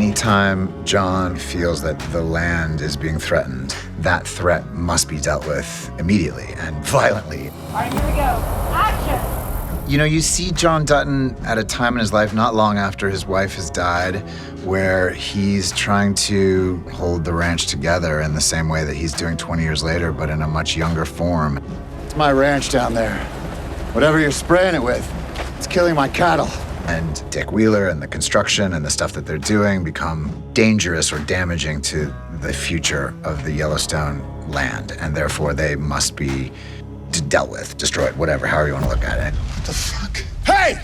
Anytime John feels that the land is being threatened, that threat must be dealt with immediately and violently. All right, here we go. Action! You know, you see John Dutton at a time in his life not long after his wife has died where he's trying to hold the ranch together in the same way that he's doing 20 years later, but in a much younger form. It's my ranch down there. Whatever you're spraying it with, it's killing my cattle. And Dick Wheeler and the construction and the stuff that they're doing become dangerous or damaging to the future of the Yellowstone land, and therefore they must be dealt with, destroyed, whatever, however you want to look at it. What the fuck? Hey!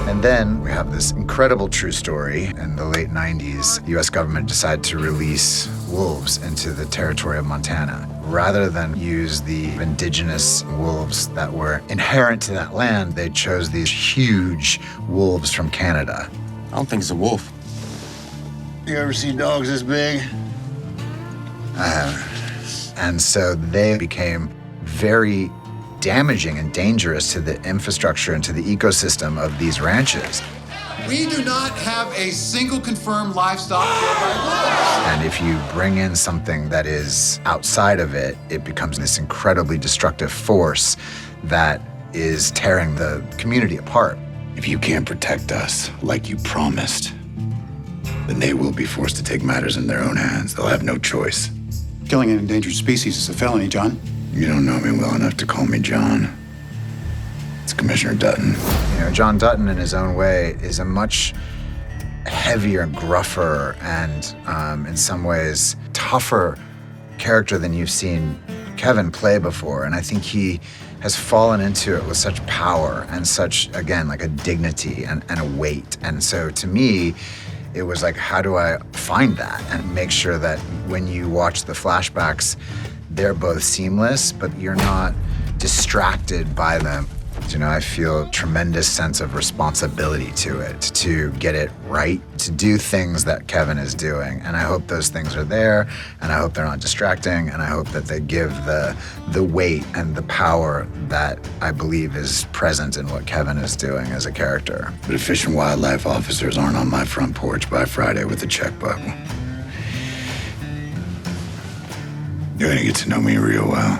And then we have this incredible true story. In the late 90s, the US government decided to release wolves into the territory of Montana. Rather than use the indigenous wolves that were inherent to that land, they chose these huge wolves from Canada. I don't think it's a wolf. You ever see dogs this big? I haven't. And so they became very damaging and dangerous to the infrastructure and to the ecosystem of these ranches. We do not have a single confirmed livestock killed by wolves. And if you bring in something that is outside of it, it becomes this incredibly destructive force that is tearing the community apart. If you can't protect us like you promised, then they will be forced to take matters in their own hands. They'll have no choice. Killing an endangered species is a felony, John. You don't know me well enough to call me John. It's Commissioner Dutton. You know, John Dutton, in his own way, is a much heavier, gruffer, and in some ways tougher character than you've seen Kevin play before. And I think he has fallen into it with such power and such, again, like a dignity and a weight. And so to me, it was like, how do I find that and make sure that when you watch the flashbacks, they're both seamless, but you're not distracted by them. You know, I feel a tremendous sense of responsibility to it, to get it right, to do things that Kevin is doing. And I hope those things are there, and I hope they're not distracting, and I hope that they give the weight and the power that I believe is present in what Kevin is doing as a character. But if Fish and Wildlife officers aren't on my front porch by Friday with a checkbook, you're gonna get to know me real well.